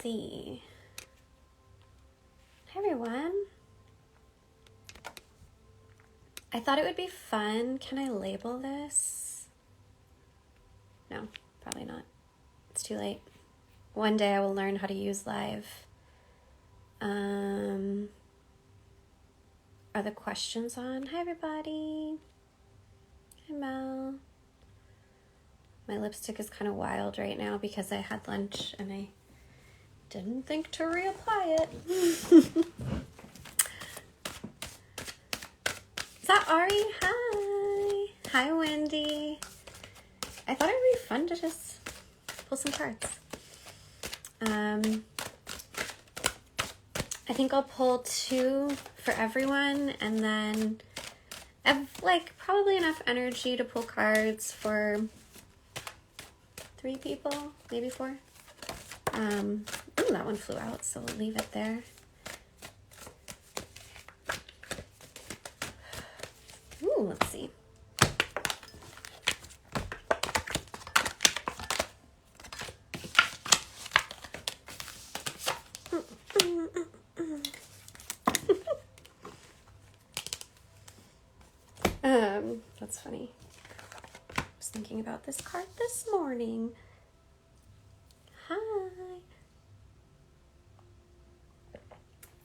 see. Hi, everyone. I thought it would be fun. Can I label this? No, probably not. It's too late. One day I will learn how to use live. Are the questions on? Hi, everybody. Hi, Mel. My lipstick is kind of wild right now because I had lunch and I didn't think to reapply it. Is that Ari? Hi. Hi, Wendy. I thought it would be fun to just pull some cards. I think I'll pull 2 for everyone, and then I have probably enough energy to pull cards for 3 people, maybe 4. Ooh, that one flew out, so we'll leave it there. Ooh, let's see. That's funny. I was thinking about this card this morning. Hi.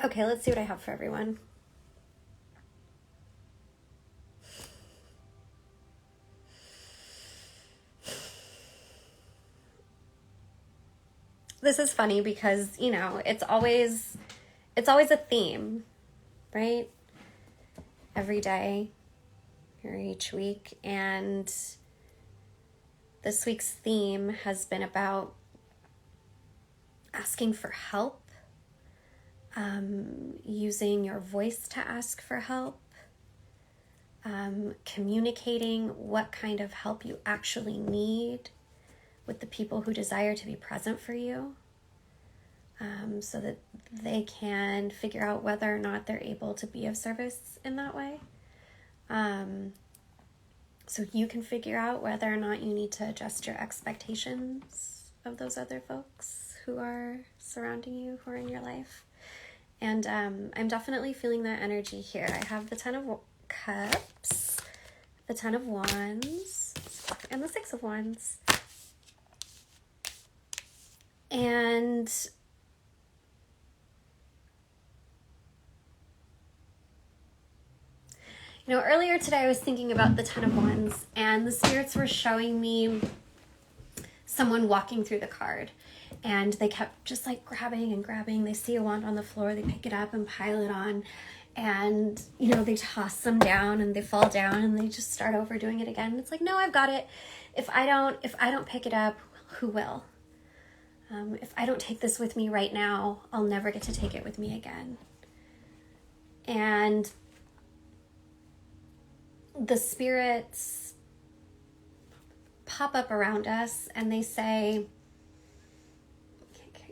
Okay, let's see what I have for everyone. This is funny because, it's always a theme, right? Every day or each week. And this week's theme has been about asking for help, using your voice to ask for help, communicating what kind of help you actually need with the people who desire to be present for you, so that they can figure out whether or not they're able to be of service in that way. So you can figure out whether or not you need to adjust your expectations of those other folks who are surrounding you, who are in your life. And I'm definitely feeling that energy here. I have the 10 of Cups, the 10 of Wands, and the 6 of Wands. And earlier today I was thinking about the 10 of Wands, and the spirits were showing me someone walking through the card, and they kept just grabbing and grabbing. They see a wand on the floor, they pick it up and pile it on, and they toss them down and they fall down and they just start over doing it again. It's no, I've got it. If I don't pick it up, who will? If I don't take this with me right now, I'll never get to take it with me again. And the spirits pop up around us and they say,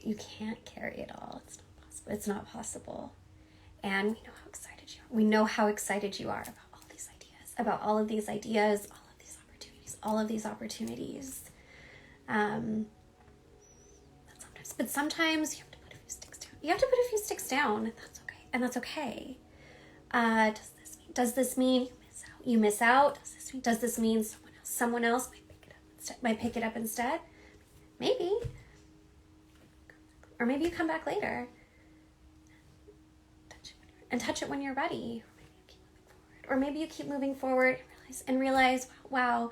you can't carry it all. It's not possible. It's not possible. And we know how excited you are about all these ideas, about all of these ideas, all of these opportunities. But sometimes you have to put a few sticks down. And that's okay. Does this mean you miss out? Does this mean someone else might pick it up instead? Maybe. Or maybe you come back later and touch it when you're ready. Or maybe you keep moving forward and realize, wow,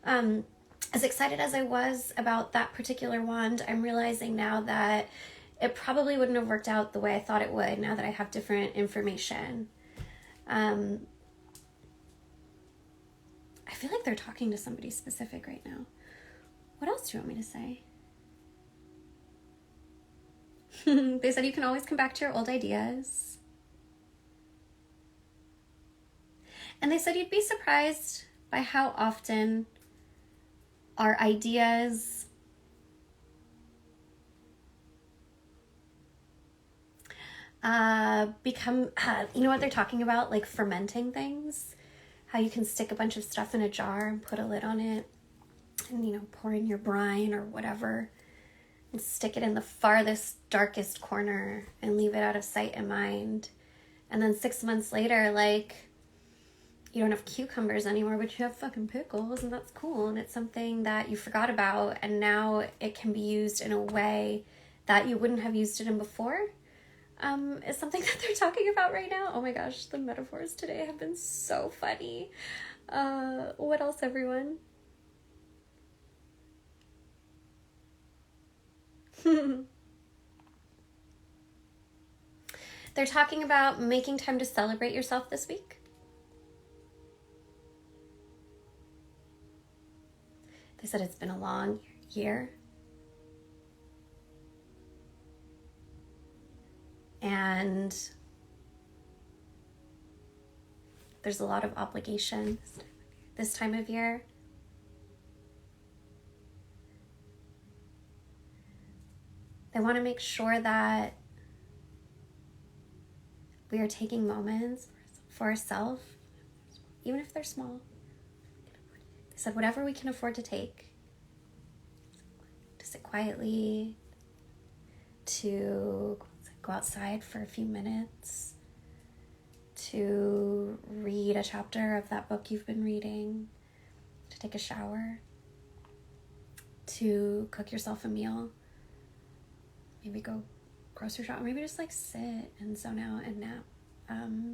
as excited as I was about that particular wand, I'm realizing now that it probably wouldn't have worked out the way I thought it would now that I have different information. I feel like they're talking to somebody specific right now. What else do you want me to say? They said you can always come back to your old ideas. And they said you'd be surprised by how often our ideas become, you know what they're talking about? Like fermenting things. How you can stick a bunch of stuff in a jar and put a lid on it and, pour in your brine or whatever. and stick it in the farthest, darkest corner and leave it out of sight and mind. And then 6 months later, like, you don't have cucumbers anymore, but you have fucking pickles, and that's cool. And it's something that you forgot about, and now it can be used in a way that you wouldn't have used it in before. Is something that they're talking about right now. Oh my gosh, the metaphors today have been so funny. What else, everyone? They're talking about making time to celebrate yourself this week. They said it's been a long year. And there's a lot of obligation this time of year. They want to make sure that we are taking moments for ourselves, even if they're small. They said whatever we can afford to take, to sit quietly, to go outside for a few minutes, to read a chapter of that book you've been reading, to take a shower, to cook yourself a meal, maybe go grocery shop, or maybe just like sit and zone out and nap.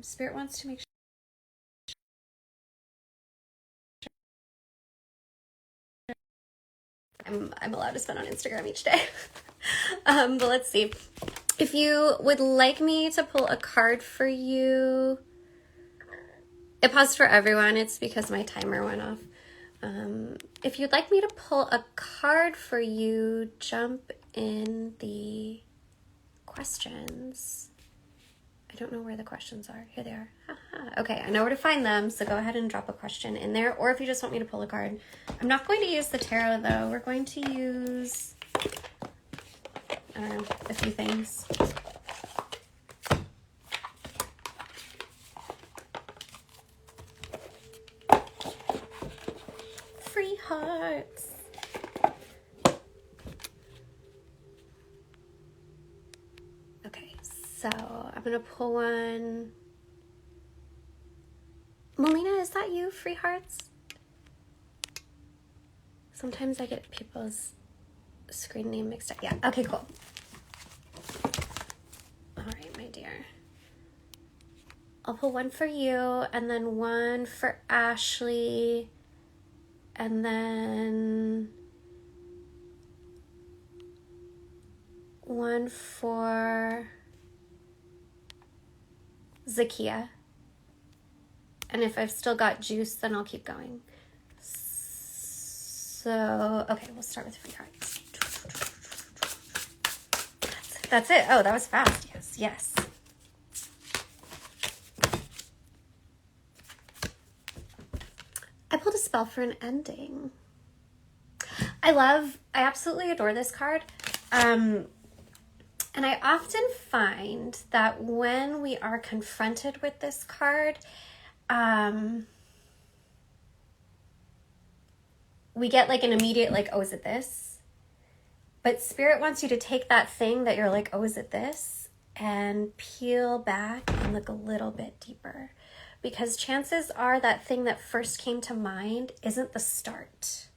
Spirit wants to make sure I'm allowed to spend on Instagram each day. But let's see. If you would like me to pull a card for you, it paused for everyone. It's because my timer went off. If you'd like me to pull a card for you, jump in the questions. I don't know where the questions are. Here they are. Okay, I know where to find them, so go ahead and drop a question in there. Or if you just want me to pull a card. I'm not going to use the tarot, though. We're going to use, I don't know, a few things. Free hearts. Okay, so I'm going to pull one. Melina, is that you, Free Hearts? Sometimes I get people's screen name mixed up. Yeah, okay, cool. All right, my dear. I'll pull one for you, and then one for Ashley, and then one for Zakia. And if I've still got juice, then I'll keep going. So, okay, we'll start with Free Hearts. That's it. Oh, that was fast. Yes, yes. I pulled a spell for an ending. I absolutely adore this card. And I often find that when we are confronted with this card, we get like an immediate like, oh, is it this? But Spirit wants you to take that thing that you're like, oh, is it this? And peel back and look a little bit deeper. Because chances are that thing that first came to mind isn't the start.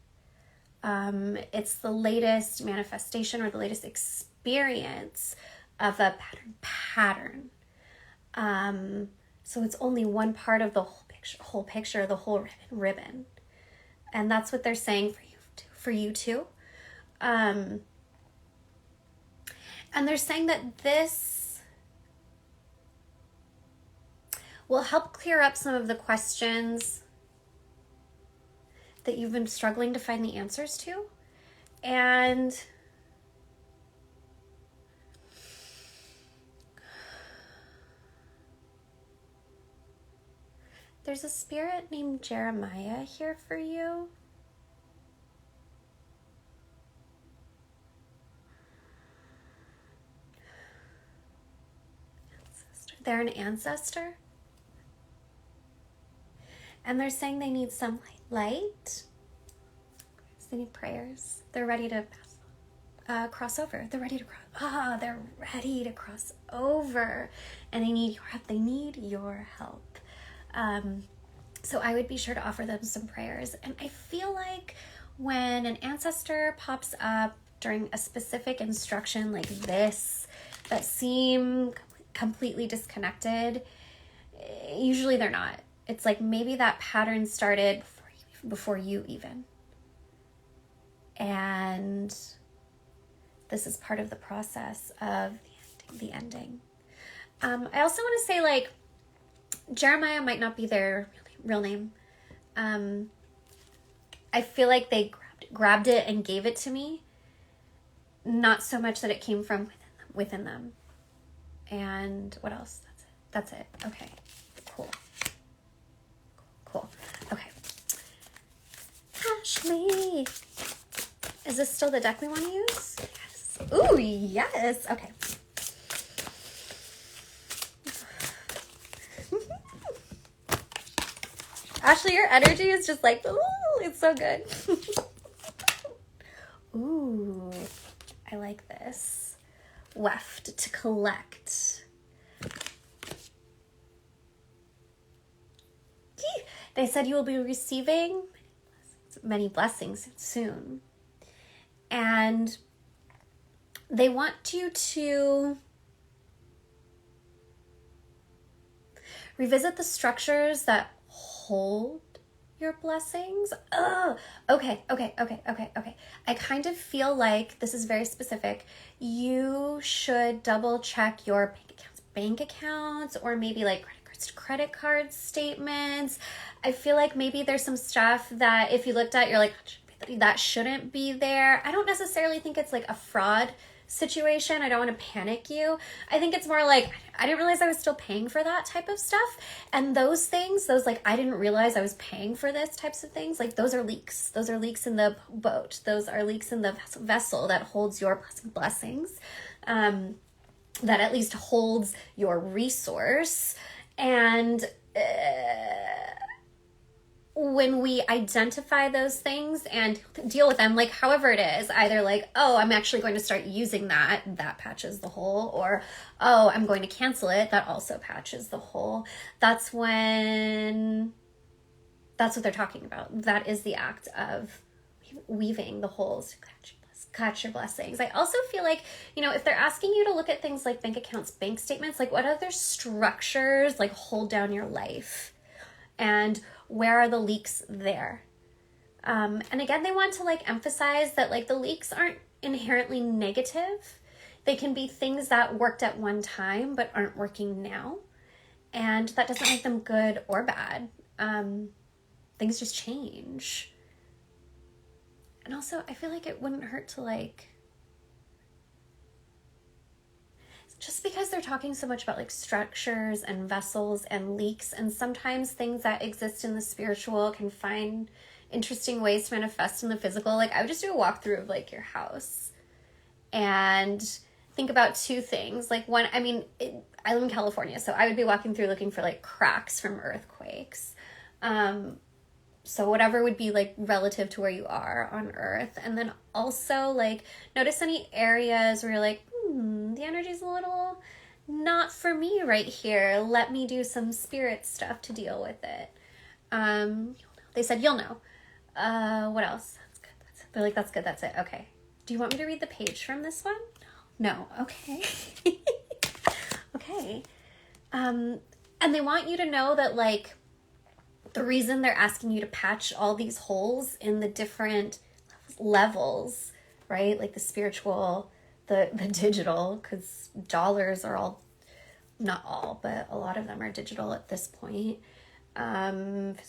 It's the latest manifestation or the latest experience of a pattern. So it's only one part of the whole picture, the whole ribbon. And that's what they're saying for you too. And they're saying that this will help clear up some of the questions that you've been struggling to find the answers to. And there's a spirit named Jeremiah here for you. They're an ancestor. And they're saying they need some light. They need prayers. They're ready to pass on. cross over. They're ready to they're ready to cross over, and they need your help. They need your help. So I would be sure to offer them some prayers. And I feel like when an ancestor pops up during a specific instruction like this that seem completely disconnected, usually they're not. It's like maybe that pattern started before you even. And this is part of the process of the ending. I also want to say, like, Jeremiah might not be their real name. I feel like they grabbed it and gave it to me. Not so much that it came from within them. And what else? That's it. Okay. Cool. Okay. Ashley. Is this still the deck we want to use? Yes. Ooh, yes. Okay. Ashley, your energy is just like, ooh, it's so good. Ooh, I like this. Weft, to collect. They said you will be receiving many blessings soon. And they want you to revisit the structures that hold your blessings. Oh, okay. I kind of feel like this is very specific. You should double check your bank accounts, or maybe like credit card statements. I feel like maybe there's some stuff that if you looked at, you're like, that shouldn't be there. I don't necessarily think it's like a fraud situation. I don't want to panic you. I think it's more like, I didn't realize I was still paying for that type of stuff. And those things, those like, I didn't realize I was paying for this types of things, like those are leaks. Those are leaks in the boat. Those are leaks in the vessel that holds your blessings, that at least holds your resource. And when we identify those things and deal with them, like however it is, either like, oh, I'm actually going to start using that patches the hole, or, oh, I'm going to cancel it, that also patches the hole. That's what they're talking about. That is the act of weaving the holes to catch your blessings. I also feel like, if they're asking you to look at things like bank accounts, bank statements, like what other structures like hold down your life, and where are the leaks there? And again, they want to like emphasize that like the leaks aren't inherently negative. They can be things that worked at one time but aren't working now, and that doesn't make them good or bad. Things just change. And also, I feel like it wouldn't hurt to like, just because they're talking so much about like structures and vessels and leaks, and sometimes things that exist in the spiritual can find interesting ways to manifest in the physical. Like I would just do a walkthrough of like your house and think about two things. Like one, I live in California, so I would be walking through looking for like cracks from earthquakes. So whatever would be like relative to where you are on Earth. And then also like notice any areas where you're like, the energy's a little not for me right here. Let me do some spirit stuff to deal with it. They said you'll know. What else? That's good. They're like, that's good. That's it. Okay. Do you want me to read the page from this one? No. Okay. Okay. And they want you to know that like, the reason they're asking you to patch all these holes in the different levels, right? Like the spiritual, the digital, because dollars are all, not all, but a lot of them are digital at this point.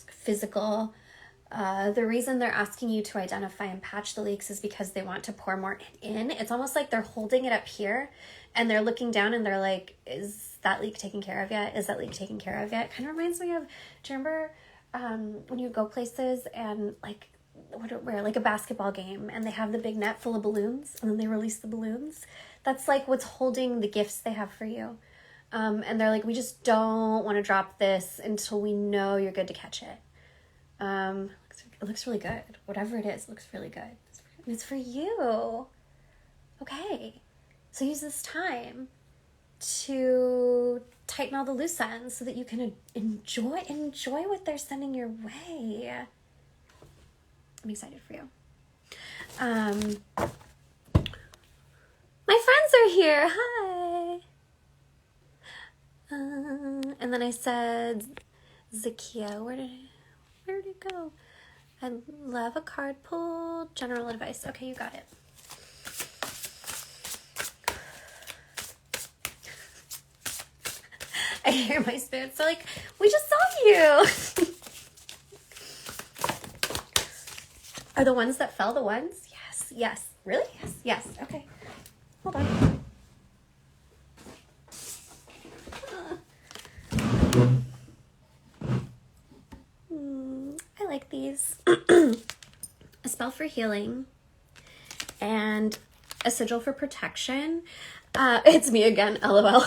Physical. The reason they're asking you to identify and patch the leaks is because they want to pour more in. It's almost like they're holding it up here and they're looking down and they're like, is that leak taken care of yet? Is that leak taken care of yet? Kind of reminds me of, do you remember when you go places and like, where like a basketball game and they have the big net full of balloons and then they release the balloons? That's like what's holding the gifts they have for you. And they're like, we just don't want to drop this until we know you're good to catch it. It looks really good. Whatever it is, looks really good. It's for you. Okay, so use this time to tighten all the loose ends so that you can enjoy what they're sending your way. I'm excited for you. My friends are here. Hi. And then I said, Zakia, where did it go? I love a card pull. General advice. Okay, you got it. I hear my spirits are like, we just saw you. Are the ones that fell the ones? Yes, yes. Really? Yes, yes. Okay. Hold on. I like these. A spell for healing and a sigil for protection. It's me again, LOL.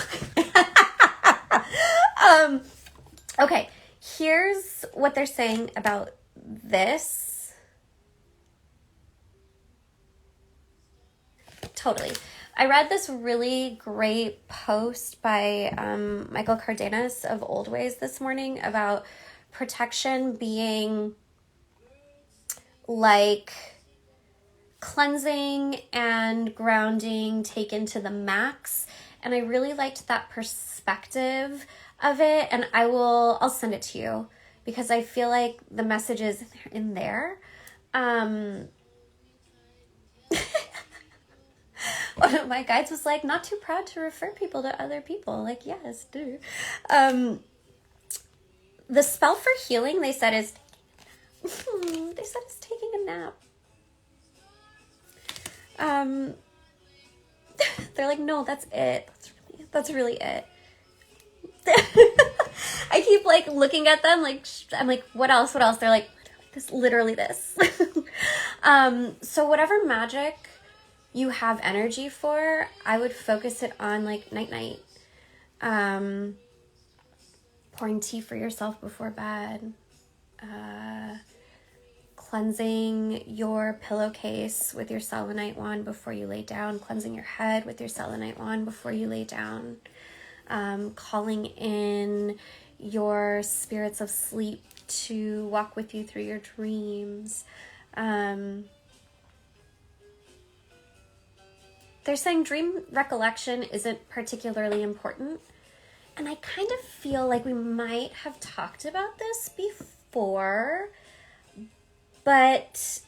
Okay, here's what they're saying about this. Totally. I read this really great post by Michael Cardenas of Old Ways this morning about protection being like cleansing and grounding taken to the max. And I really liked that perspective of it. And I'll send it to you because I feel like the message is in there. One of my guides was like, not too proud to refer people to other people. Like, yes, do. The spell for healing, they said is taking a nap. They're like, no, that's it. That's really it. I keep like looking at them, like I'm like, what else? They're like, literally this. So whatever magic you have energy for, I would focus it on like night. Pouring tea for yourself before bed. Cleansing your pillowcase with your selenite wand before you lay down. Cleansing your head with your selenite wand before you lay down. Calling in your spirits of sleep to walk with you through your dreams. They're saying dream recollection isn't particularly important. And I kind of feel like we might have talked about this before, but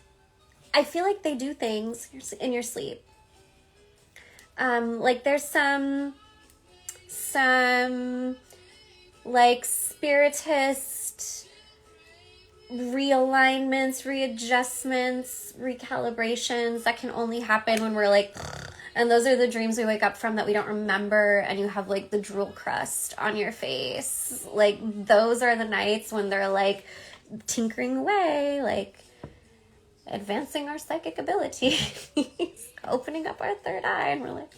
I feel like they do things in your sleep. Like there's some like spiritist realignments, readjustments, recalibrations that can only happen when we're like, and those are the dreams we wake up from that we don't remember, and you have like the drool crust on your face. Like those are the nights when they're like tinkering away, like advancing our psychic abilities, opening up our third eye, and we're like,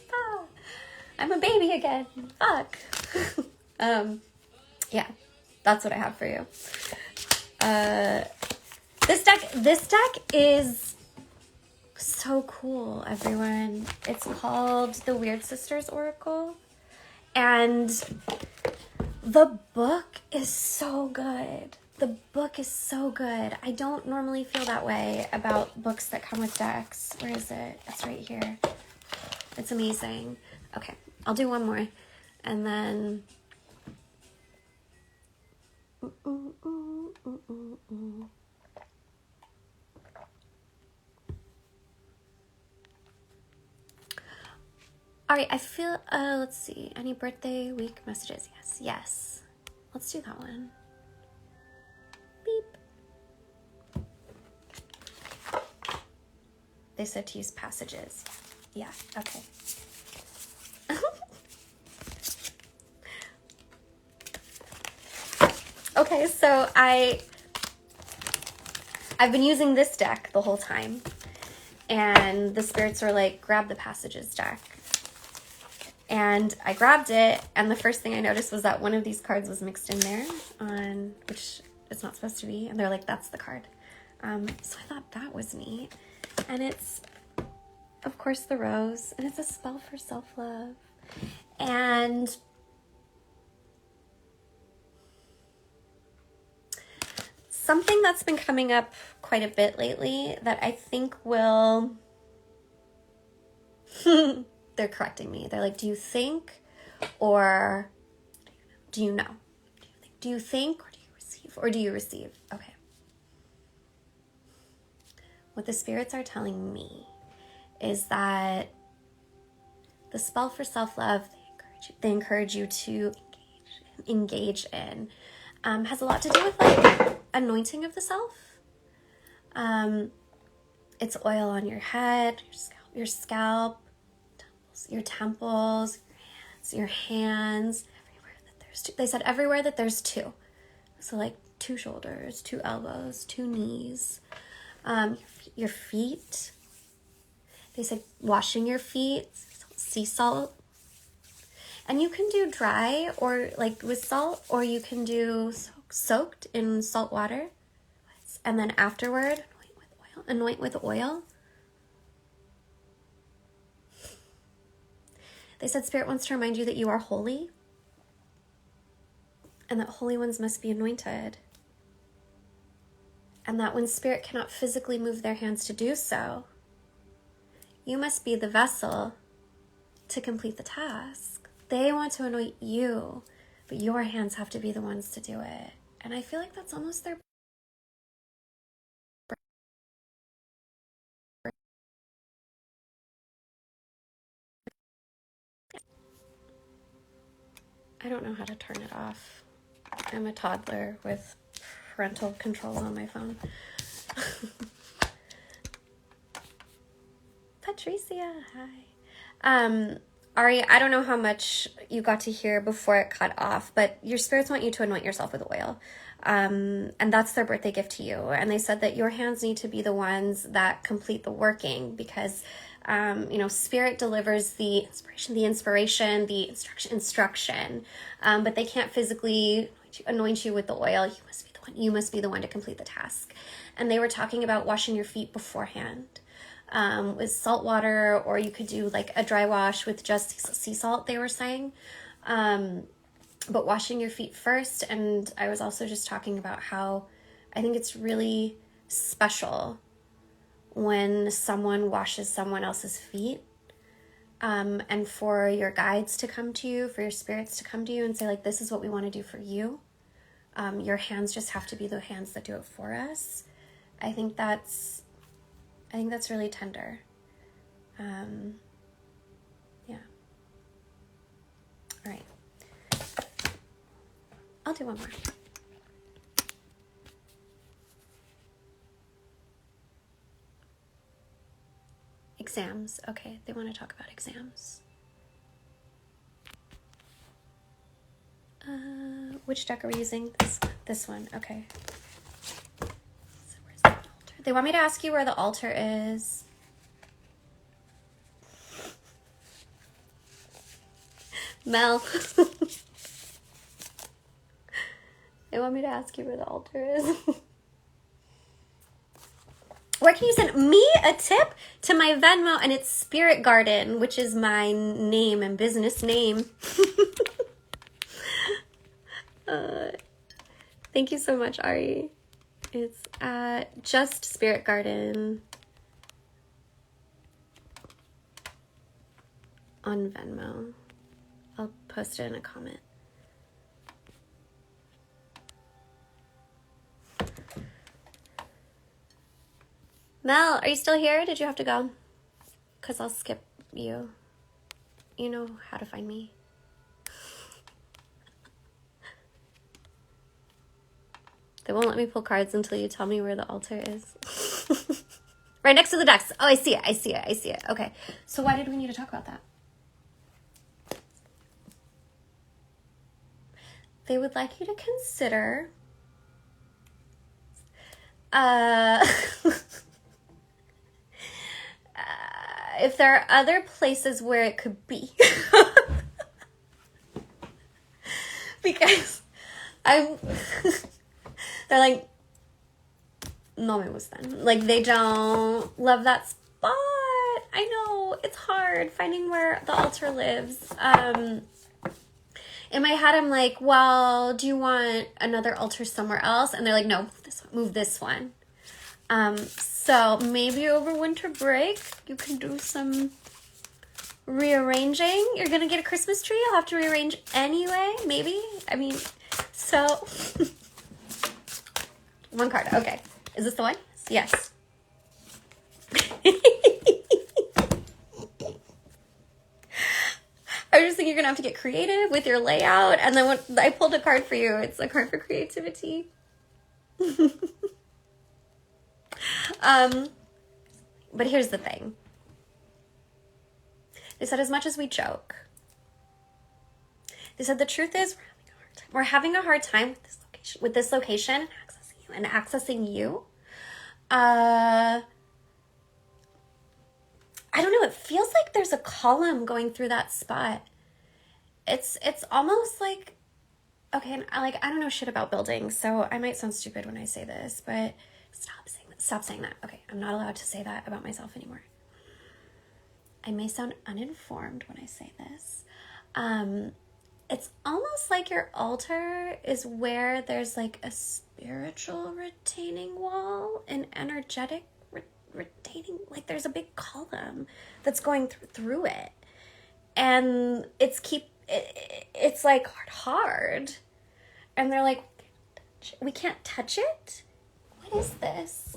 I'm a baby again. Fuck. Yeah, that's what I have for you. This deck is so cool, everyone. It's called the Weird Sisters Oracle, and the book is so good. The book is so good. I don't normally feel that way about books that come with decks. Where is it? It's right here. It's amazing. Okay, I'll do one more, and then all right, I feel, let's see, any birthday week messages? Yes. Let's do that one. Beep. They said to use passages. Yeah, okay. Okay, so I've been using this deck the whole time, and the spirits were like, grab the passages deck. And I grabbed it, and the first thing I noticed was that one of these cards was mixed in there, which it's not supposed to be, and they're like, that's the card. So I thought that was neat. And it's of course, the rose, and it's a spell for self-love. And something that's been coming up quite a bit lately that I think will... They're correcting me. They're like, do you think or do you know? Do you think or do you receive? Or do you receive? Okay. What the spirits are telling me is that the spell for self-love they encourage you to engage in has a lot to do with like anointing of the self. It's oil on your head, your scalp, your temples, your hands, everywhere that there's two. They said everywhere that there's two. So like 2 shoulders, 2 elbows, 2 knees, your feet. They said washing your feet, sea salt. And you can do dry or like with salt, or you can do soaked in salt water. And then afterward, anoint with oil. They said Spirit wants to remind you that you are holy and that holy ones must be anointed. And that when Spirit cannot physically move their hands to do so, you must be the vessel to complete the task. They want to anoint you, but your hands have to be the ones to do it. And I feel like that's almost their... I don't know how to turn it off. I'm a toddler with parental controls on my phone. Patricia, hi. Ari, I don't know how much you got to hear before it cut off, but your spirits want you to anoint yourself with oil. And that's their birthday gift to you. And they said that your hands need to be the ones that complete the working because, Spirit delivers the inspiration, the instruction. But they can't physically anoint you with the oil. You must be the one to complete the task. And they were talking about washing your feet beforehand. With salt water, or you could do like a dry wash with just sea salt, they were saying. But washing your feet first. And I was also just talking about how I think it's really special when someone washes someone else's feet. And for your guides to come to you, for your spirits to come to you and say like, this is what we want to do for you. Your hands just have to be the hands that do it for us. I think that's really tender. Yeah. All right. I'll do one more. Exams. Okay, they want to talk about exams. Which deck are we using? This one. Okay. So where's the altar? They want me to ask you where the altar is. Mel. They want me to ask you where the altar is. Where can you send me a tip? To my Venmo, and it's Spirit Garden, which is my name and business name. Thank you so much, Ari. It's just Spirit Garden on Venmo. I'll post it in a comment. Mel, are you still here? Did you have to go? Because I'll skip you. You know how to find me. They won't let me pull cards until you tell me where the altar is. Right next to the decks. Oh, I see it. Okay. So why did we need to talk about that? They would like you to consider... if there are other places where it could be. Because they're like, no me gustan. Like, they don't love that spot. I know, it's hard finding where the altar lives. In my head, I'm like, well, do you want another altar somewhere else? And they're like, no, move this one. So maybe over winter break, you can do some rearranging. You're going to get a Christmas tree. You'll have to rearrange anyway, maybe. I mean, so... One card. Okay. Is this the one? Yes. I was just thinking you're going to have to get creative with your layout. And then when I pulled a card for you, it's a card for creativity. But here's the thing. They said, as much as we joke, they said the truth is we're having a hard time with this location and accessing you. I don't know. It feels like there's a column going through that spot. It's almost like, okay, and I don't know shit about buildings, so I might sound stupid when I say this, but stop saying that. Okay, I'm not allowed to say that about myself anymore. I may sound uninformed when I say this. It's almost like your altar is where there's like a spiritual retaining wall, an energetic retaining, like there's a big column that's going through it, and it's like hard, and they're like, we can't touch it. What is this?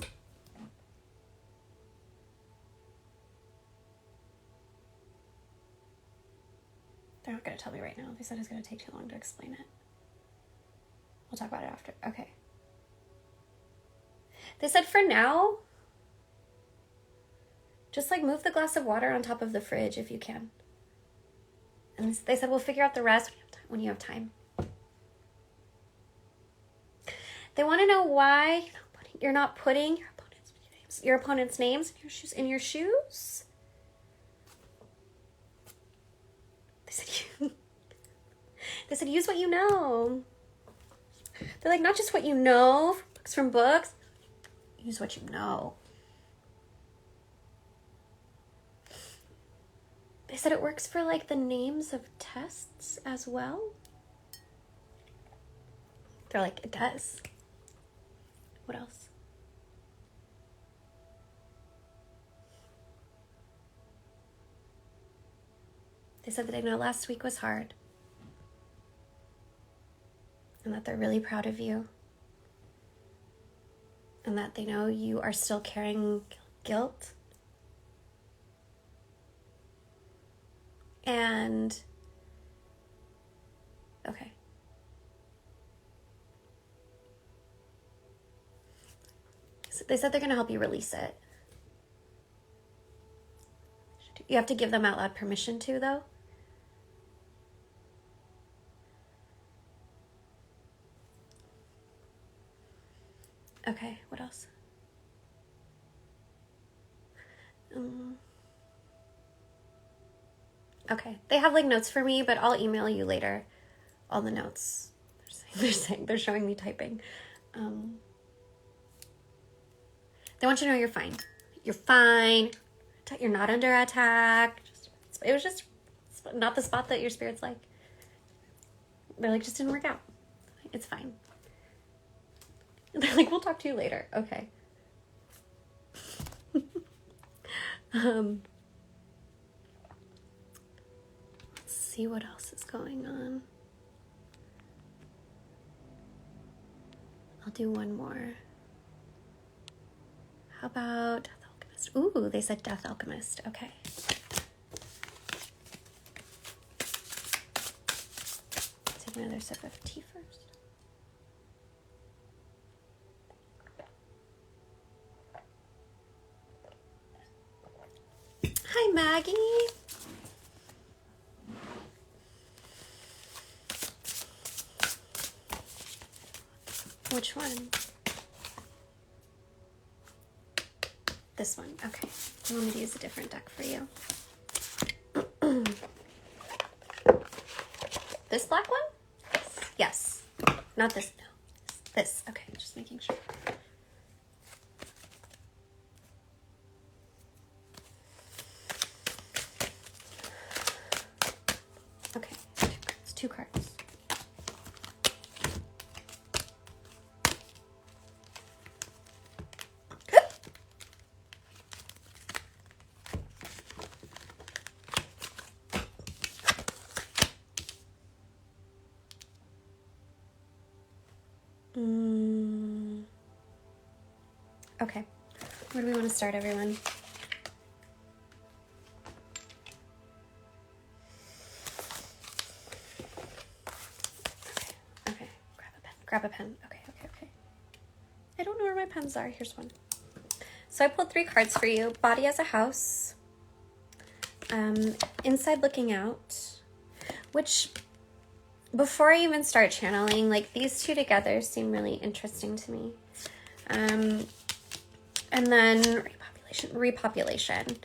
They're not going to tell me right now. They said it's going to take too long to explain it. We'll talk about it after. Okay. They said for now, just like move the glass of water on top of the fridge if you can. And they said we'll figure out the rest when you have time. They want to know why you're not putting your opponent's names in your shoes. They said use what you know. They're like, not just what you know from books. Use what you know. They said it works for like the names of tests as well. They're like, it does. What else? They said that they know last week was hard. And that they're really proud of you. And that they know you are still carrying guilt. And, okay. So they said they're going to help you release it. You have to give them out loud permission to, though. Okay, what else? Okay, they have like notes for me, but I'll email you later all the notes. They're showing me typing. They want you to know you're fine. You're fine. You're not under attack. It was just not the spot that your spirit's like. They're like, just didn't work out. It's fine. They're like, we'll talk to you later. Okay. Let's see what else is going on. I'll do one more. How about Death Alchemist? Ooh, they said Death Alchemist. Okay. Take another sip of tea first. Hi, Maggie. Which one? This one. Okay. You want me to use a different deck for you? This black one? Yes. Not this. No. This. Okay. Just making sure. 2 cards. Okay, where do we want to start, everyone? Okay, grab a pen. Okay. I don't know where my pens are. Here's one. So I pulled 3 cards for you. Body as a house, inside looking out, which before I even start channeling, like these 2 together seem really interesting to me. And then repopulation.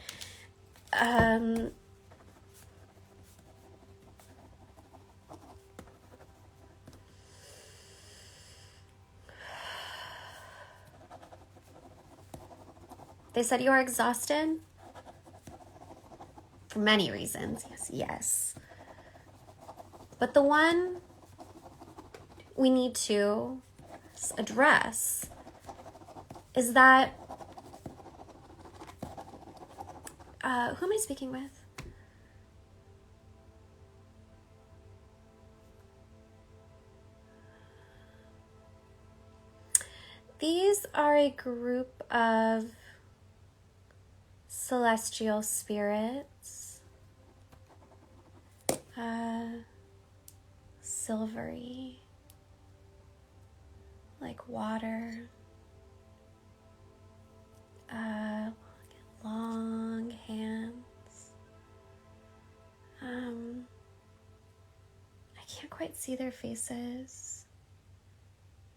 They said you are exhausted for many reasons. Yes. But the one we need to address is that, who am I speaking with? These are a group of celestial spirits, silvery, like water, long hands. I can't quite see their faces,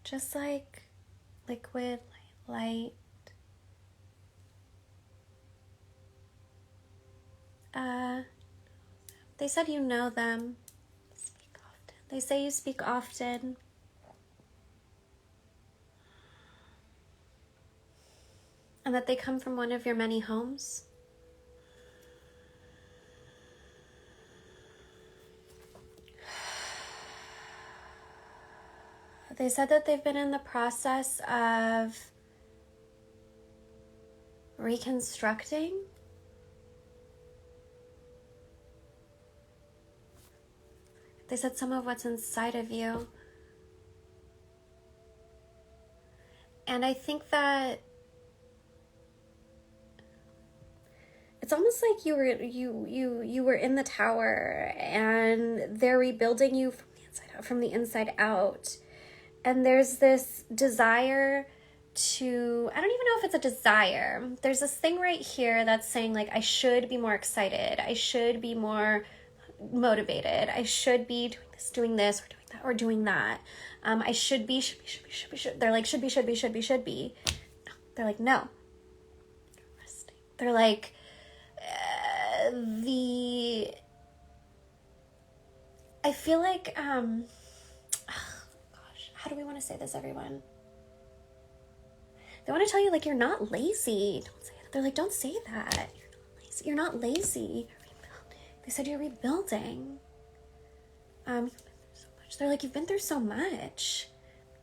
just like liquid light. They said you know them. Speak often. They say you speak often. And that they come from one of your many homes. They said that they've been in the process of reconstructing. They said some of what's inside of you. And I think that it's almost like you were in the tower and they're rebuilding you from the inside out. And there's this desire to, I don't even know if it's a desire. There's this thing right here that's saying like, I should be more excited. I should be more motivated. I should be doing this or doing that or doing that. I should be. They're like, should be. No. They're like, no. Resting. They're like, I feel like, how do we want to say this, everyone? They want to tell you, like, you're not lazy. Don't say it. They're like, don't say that. You're not lazy. They said you're rebuilding. You've been through so much. They're like, you've been through so much.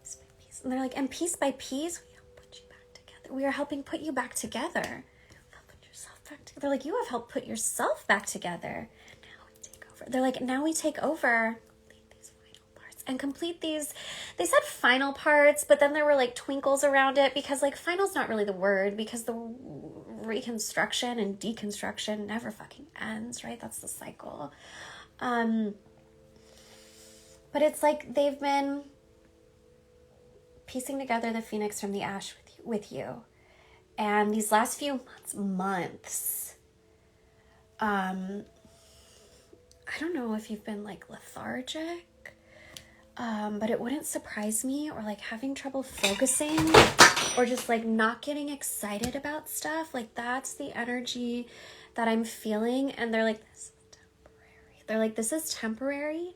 Piece by piece. And they're like, and piece by piece, we help put you back together. We are helping put you back together. Help put yourself back together. They're like, you have helped put yourself back together. Now we take over. They're like, now we take over. Complete these final parts. And complete these, they said final parts, but then there were like twinkles around it because like final's not really the word because the reconstruction and deconstruction never fucking ends, right? That's the cycle. But it's like they've been piecing together the phoenix from the ash with you. And these last few months, I don't know if you've been like lethargic, but it wouldn't surprise me, or like having trouble focusing, or just like not getting excited about stuff. Like that's the energy that I'm feeling. And they're like, this is temporary. They're like, this is temporary.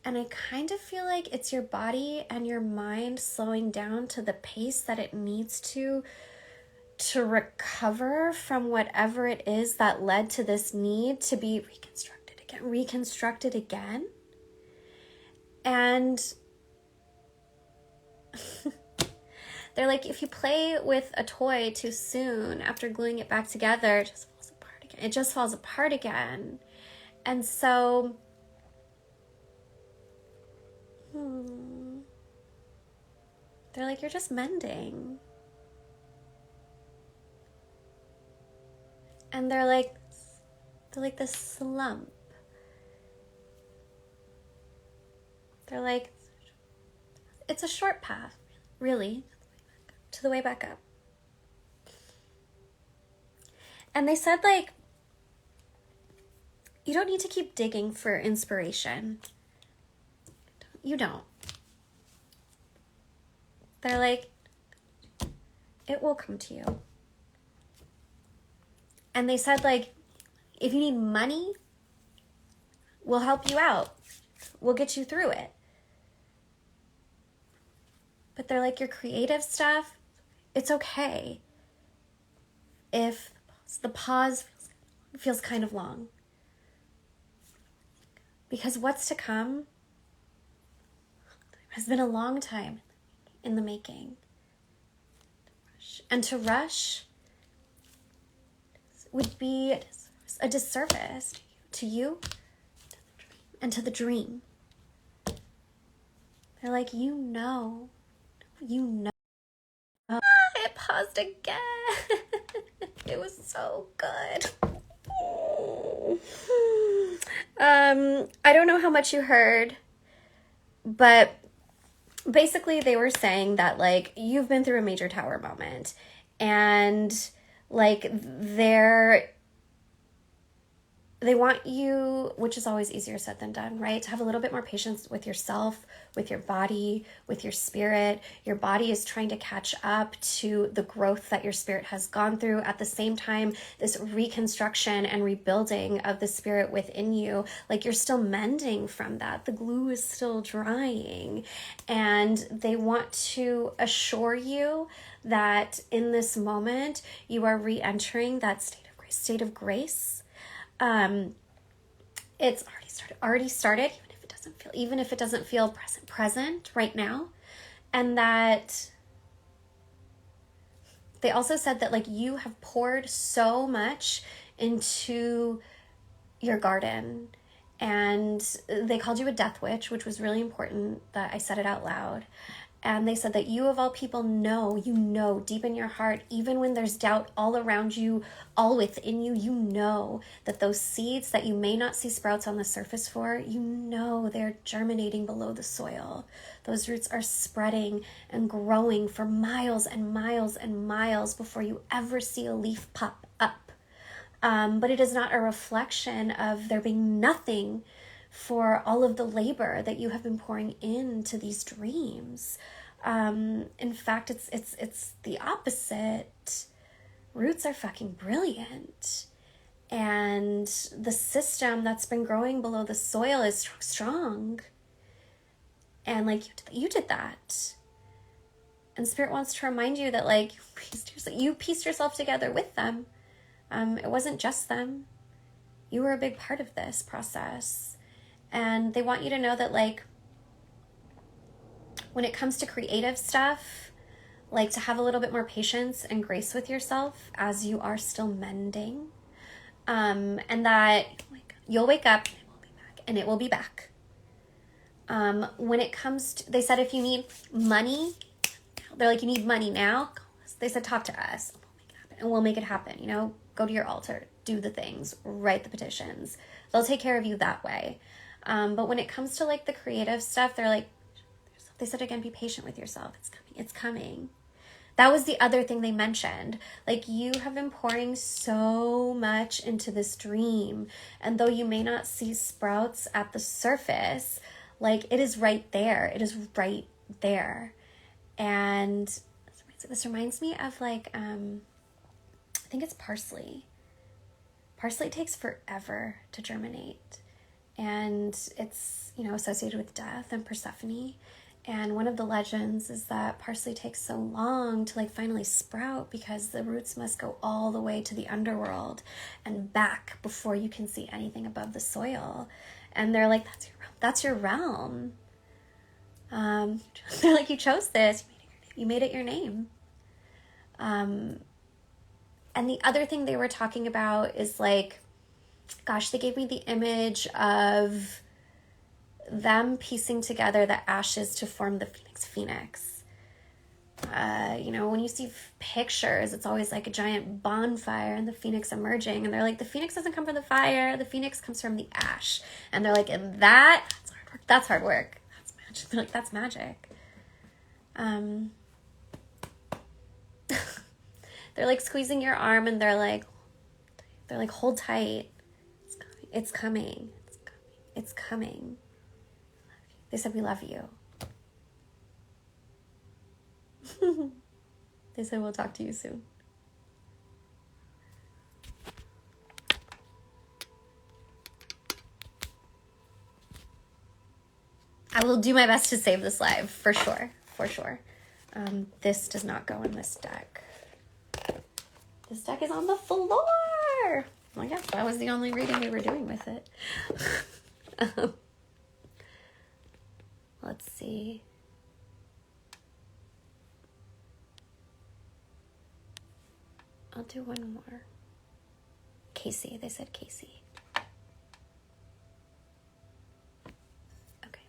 And I kind of feel like it's your body and your mind slowing down to the pace that it needs to recover from whatever it is that led to this need to be reconstructed again. And they're like, if you play with a toy too soon after gluing it back together, it just falls apart again. It just falls apart again. And so, they're like, you're just mending. And they're like this slump. They're like, it's a short path, really, to the way back up. And they said, like, you don't need to keep digging for inspiration. You don't. They're like, it will come to you. And they said, like, if you need money, we'll help you out. We'll get you through it. But they're like, your creative stuff, it's okay if the pause feels kind of long. Because what's to come has been a long time in the making. And to rush would be a disservice to you and to the dream. They're like, you know. It paused again. It was so good. I don't know how much you heard, but basically they were saying that, like, you've been through a major tower moment, and like they want you, which is always easier said than done, right? To have a little bit more patience with yourself, with your body, with your spirit. Your body is trying to catch up to the growth that your spirit has gone through. At the same time, this reconstruction and rebuilding of the spirit within you, like, you're still mending from that. The glue is still drying. And they want to assure you that in this moment, you are re-entering that state of grace. It's already started, even if it doesn't feel present right now. And that they also said that, like, you have poured so much into your garden, and they called you a death witch, which was really important that I said it out loud. And they said that you, of all people, know deep in your heart, even when there's doubt all around you, all within you, you know that those seeds that you may not see sprouts on the surface for, you know they're germinating below the soil. Those roots are spreading and growing for miles and miles and miles before you ever see a leaf pop up. But it is not a reflection of there being nothing for all of the labor that you have been pouring into these dreams. In fact, it's the opposite. Roots are fucking brilliant. And the system that's been growing below the soil is strong. And, like, you did that. And Spirit wants to remind you that, like, you pieced yourself together with them. It wasn't just them. You were a big part of this process. And they want you to know that, like, when it comes to creative stuff, like, to have a little bit more patience and grace with yourself as you are still mending. And that you'll wake up and it will be back. When it comes to, they said, if you need money, they're like, you need money now? They said, talk to us and we'll make it happen. You know, go to your altar, do the things, write the petitions. They'll take care of you that way. But when it comes to, like, the creative stuff, they're like, they said, again, be patient with yourself. It's coming. That was the other thing they mentioned. Like, you have been pouring so much into this dream. And though you may not see sprouts at the surface, like, it is right there. It is right there. And this reminds me of, like, I think it's parsley. Parsley takes forever to germinate. And it's, you know, associated with death and Persephone. And one of the legends is that parsley takes so long to, like, finally sprout because the roots must go all the way to the underworld and back before you can see anything above the soil. And they're like, that's your realm. They're like, you chose this. You made it your name. And the other thing they were talking about is like, gosh, they gave me the image of them piecing together the ashes to form the phoenix. When you see pictures, it's always like a giant bonfire and the phoenix emerging. And they're like, the phoenix doesn't come from the fire. The phoenix comes from the ash. And they're like, and that's hard work. That's magic. They're like, that's magic. They're like squeezing your arm and they're like, hold tight. It's coming. It's coming. They said, we love you. They said, we'll talk to you soon. I will do my best to save this live, for sure. This does not go in this deck. This deck is on the floor. Well, yeah, that was the only reading we were doing with it. Let's see. I'll do one more. Casey. They said Casey. Okay.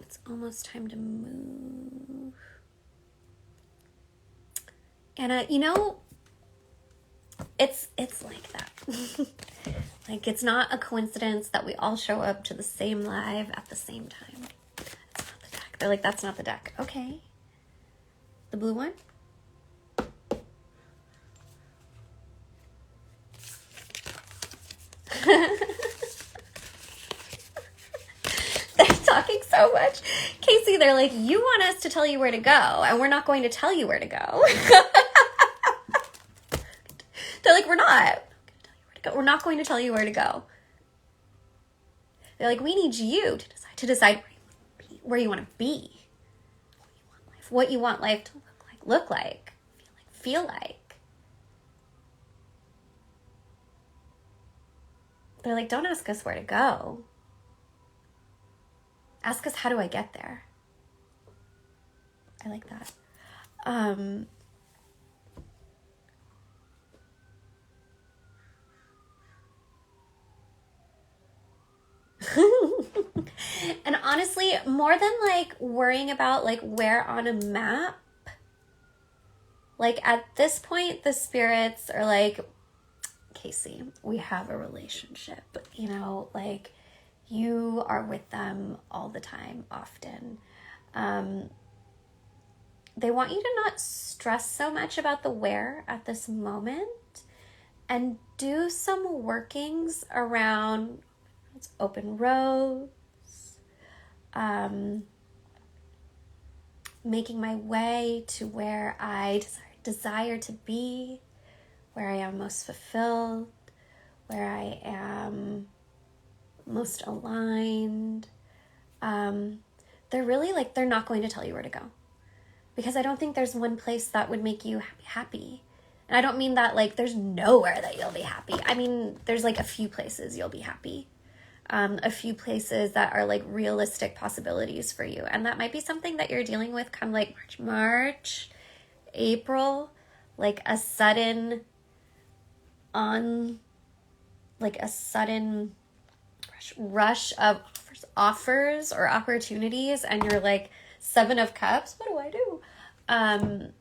It's almost time to move. And it's like that. Like, it's not a coincidence that we all show up to the same live at the same time. It's not the deck. They're like, that's not the deck. Okay. The blue one? They're talking so much. Casey, they're like, you want us to tell you where to go, and we're not going to tell you where to go. They're like, we're not going to tell you where to go. They're like, we need you to decide where you want to be. What you want life to look like, feel like. They're like, don't ask us where to go. Ask us, how do I get there? I like that. And honestly, more than like worrying about like where on a map, like at this point, the spirits are like, Casey, we have a relationship, like you are with them all the time, often. They want you to not stress so much about the where at this moment and do some workings around open roads, making my way to where I desire to be, where I am most fulfilled, where I am most aligned. They're really like, they're not going to tell you where to go, because I don't think there's one place that would make you happy. And I don't mean that like there's nowhere that you'll be happy. I mean, there's like a few places you'll be happy. A few places that are like realistic possibilities for you. And that might be something that you're dealing with come like March, April, like a sudden rush of offers or opportunities. And you're like, 7 of Cups, what do I do? And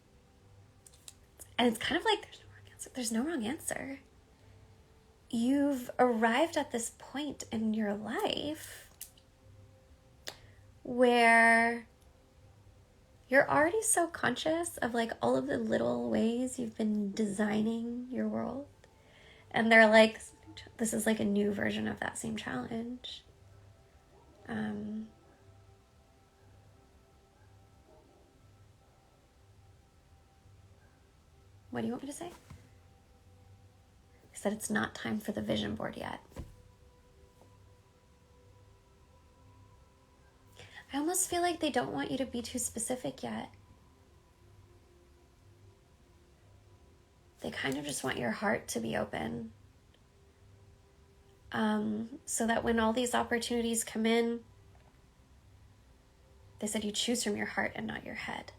it's kind of like, there's no wrong answer. You've arrived at this point in your life where you're already so conscious of like all of the little ways you've been designing your world. And they're like, this is like a new version of that same challenge. What do you want me to say? That it's not time for the vision board yet. I almost feel like they don't want you to be too specific yet. They kind of just want your heart to be open. so that when all these opportunities come in, they said you choose from your heart and not your head.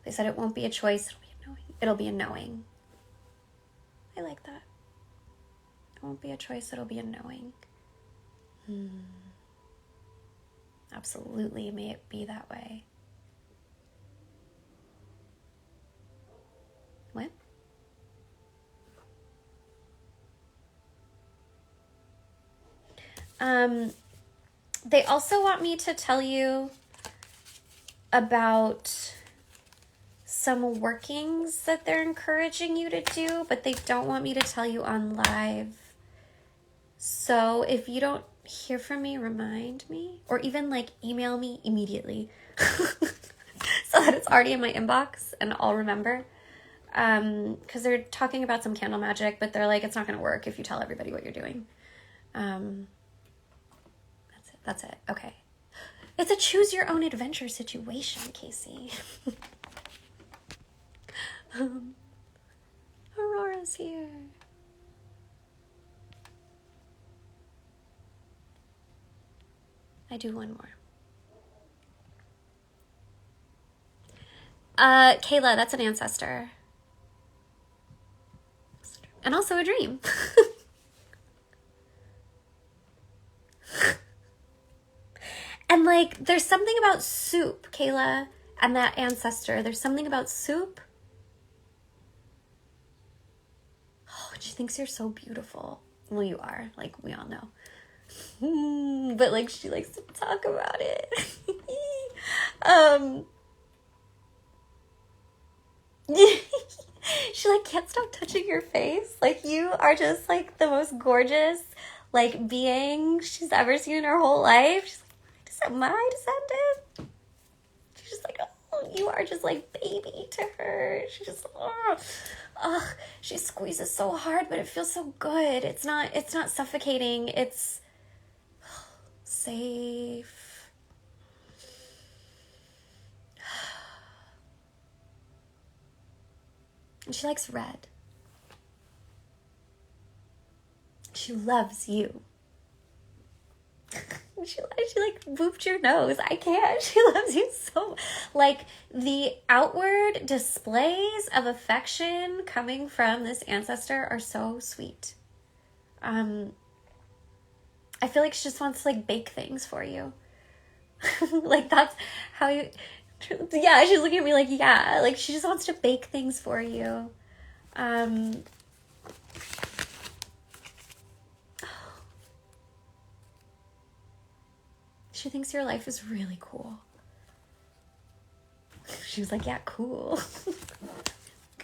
They said it won't be a choice, it'll be a knowing. It'll be a knowing. I like that. It won't be a choice, it'll be a knowing. Absolutely, may it be that way. What? They also want me to tell you about some workings that they're encouraging you to do, but they don't want me to tell you on live. So if you don't hear from me, remind me, or even like email me immediately so that it's already in my inbox and I'll remember. Because they're talking about some candle magic, but they're like, it's not going to work if you tell everybody what you're doing. That's it. Okay. It's a choose your own adventure situation, Casey. Aurora's here. I do one more. Kayla, that's an ancestor. And also a dream. And like, there's something about soup, Kayla, and that ancestor. There's something about soup. Oh, she thinks you're so beautiful. Well, you are, like we all know. But like, she likes to talk about it. She like can't stop touching your face. Like, you are just like the most gorgeous like being she's ever seen in her whole life. She's like, my descendant? She's just like, oh, you are just like baby to her. She just, she squeezes so hard, but it feels so good. It's not suffocating. It's safe. And she likes red. She loves you. She like booped your nose. I can't. She loves you so. Like, the outward displays of affection coming from this ancestor are so sweet. I feel like she just wants to like bake things for you. Like, that's how you. Yeah, she's looking at me like, yeah, like she just wants to bake things for you. She thinks your life is really cool. She was like, yeah, cool.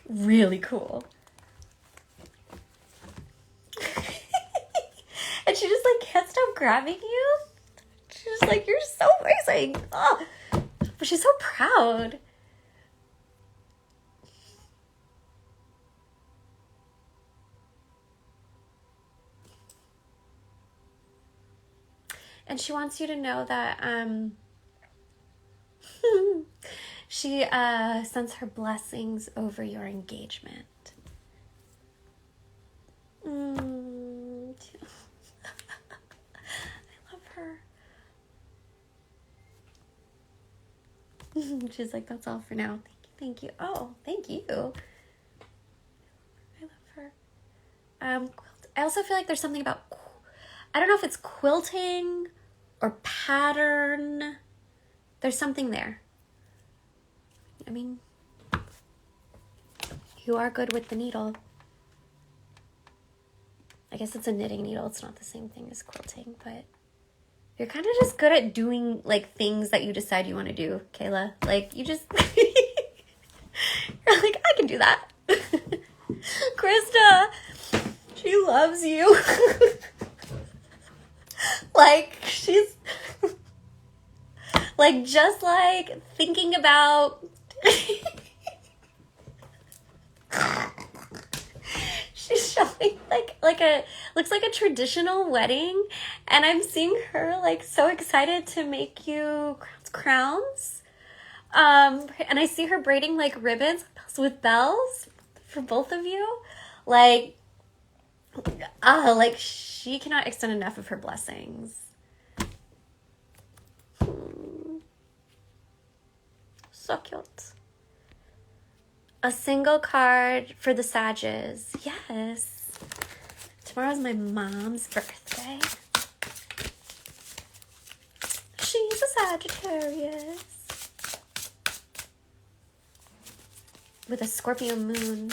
Really cool. And she just like can't stop grabbing you. She's like, you're so amazing. Oh. But she's so proud. And she wants you to know that she sends her blessings over your engagement. I love her. She's like, that's all for now. Thank you. Oh, thank you. I love her. I also feel like there's something about, I don't know if it's quilting or pattern. There's something there. I mean, you are good with the needle. I guess it's a knitting needle. It's not the same thing as quilting, but you're kind of just good at doing like things that you decide you want to do, Kayla. Like, you just, you're like, I can do that. Krista, she loves you. Like, she's like, just like thinking about she's showing like a, looks like a traditional wedding, and I'm seeing her like so excited to make you crowns. And I see her braiding like ribbons with bells for both of you. Like, Like she cannot extend enough of her blessings. So cute. A single card for the Sages. Yes. Tomorrow's my mom's birthday. She's a Sagittarius. With a Scorpio moon.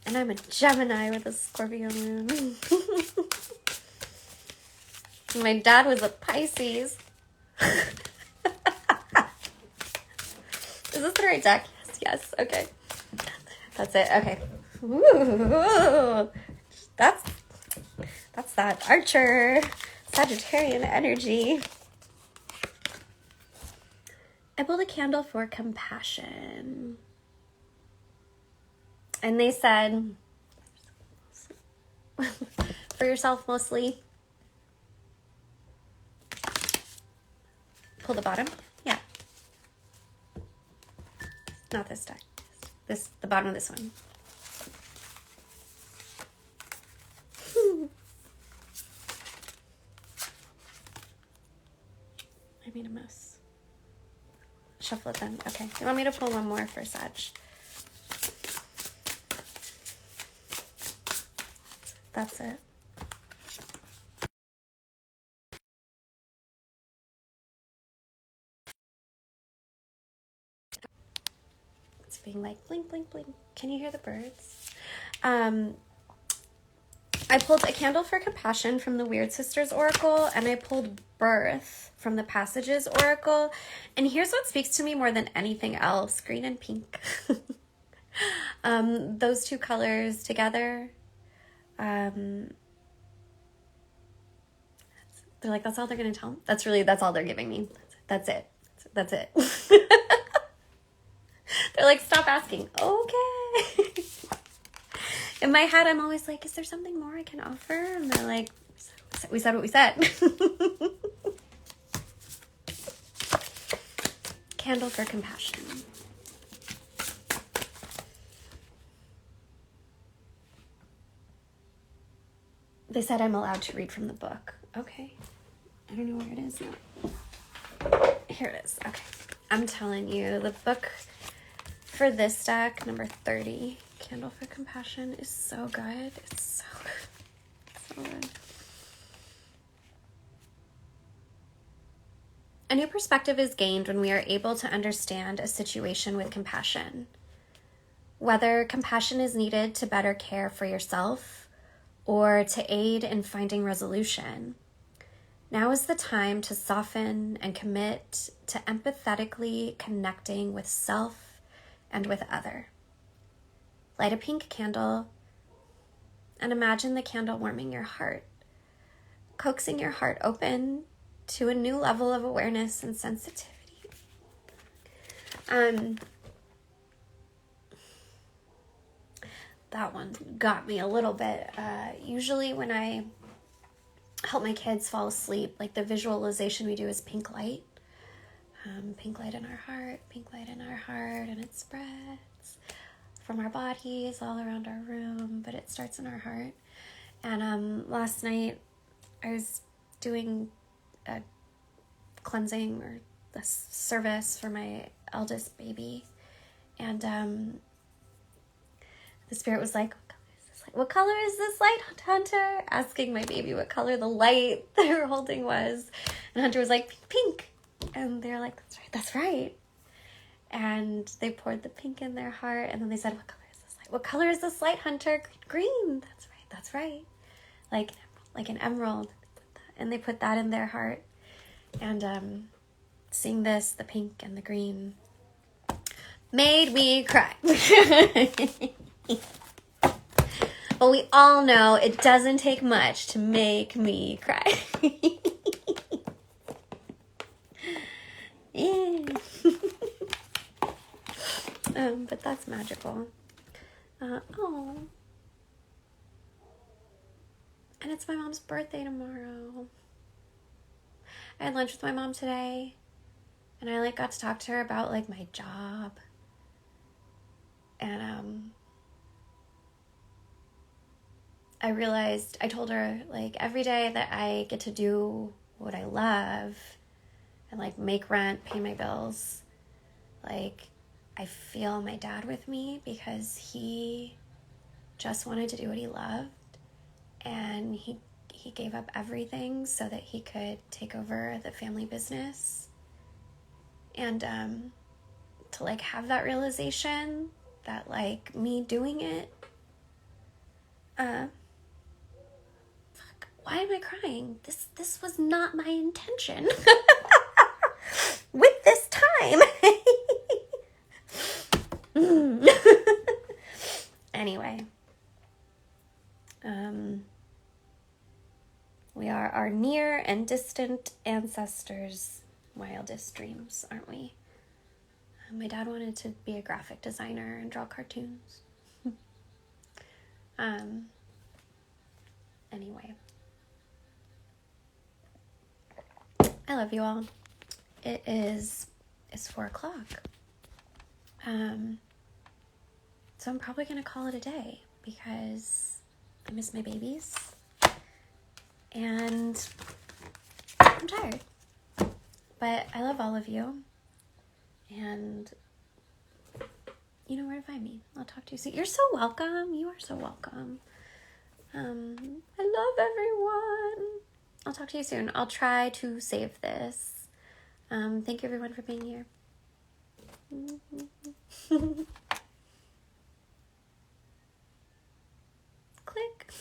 And I'm a Gemini with a Scorpio moon. My dad was a Pisces. Is this the right deck? Yes. Okay. That's it. Okay. Ooh. That's that Archer Sagittarian energy. I pulled a candle for compassion. And they said, for yourself mostly. Pull the bottom. Yeah. Not this deck. The bottom of this one. I made a mess. Shuffle it then. Okay. You want me to pull one more for Sag? That's it. It's being like blink, blink, blink. Can you hear the birds? I pulled a candle for compassion from the Weird Sisters Oracle, and I pulled birth from the Passages Oracle. And here's what speaks to me more than anything else: green and pink. Those two colors together. They're like, that's all they're gonna tell me. That's all they're giving me. That's it. That's it. They're like, stop asking. Okay. In my head, I'm always like, is there something more I can offer? And they're like, we said what we said. Candle for compassion. They said I'm allowed to read from the book. Okay. I don't know where it is now. Here it is. Okay. I'm telling you, the book for this deck, number 30, Candle for Compassion, is so good. It's so good. So good. A new perspective is gained when we are able to understand a situation with compassion. Whether compassion is needed to better care for yourself or to aid in finding resolution, now is the time to soften and commit to empathetically connecting with self and with other. Light a pink candle and imagine the candle warming your heart, coaxing your heart open to a new level of awareness and sensitivity. That one got me a little bit. Usually when I help my kids fall asleep, like the visualization we do is pink light. Pink light in our heart, pink light in our heart, and it spreads from our bodies all around our room, but it starts in our heart. And last night I was doing a cleansing or a service for my eldest baby, and the spirit was like, what color is this light, Hunter? Asking my baby what color the light they were holding was. And Hunter was like, pink. And they're like, that's right. And they poured the pink in their heart. And then they said, what color is this light? What color is this light, Hunter? Green. That's right. Like an emerald. And they put that in their heart. And seeing this, the pink and the green, made me cry. But we all know it doesn't take much to make me cry. Yeah. But that's magical. Oh. And it's my mom's birthday tomorrow. I had lunch with my mom today, and I got to talk to her about my job. And I realized, I told her, like, every day that I get to do what I love and, like, make rent, pay my bills, like, I feel my dad with me, because he just wanted to do what he loved, and he gave up everything so that he could take over the family business. And to, like, have that realization that, like, me doing it, why am I crying? This was not my intention with this time. Anyway, we are our near and distant ancestors' wildest dreams, aren't we? My dad wanted to be a graphic designer and draw cartoons. Anyway, I love you all. It's 4:00. So I'm probably gonna call it a day, because I miss my babies and I'm tired. But I love all of you, and you know where to find me. I'll talk to you soon. You're so welcome. You are so welcome. I love everyone. I'll talk to you soon. I'll try to save this. Thank you, everyone, for being here. Click.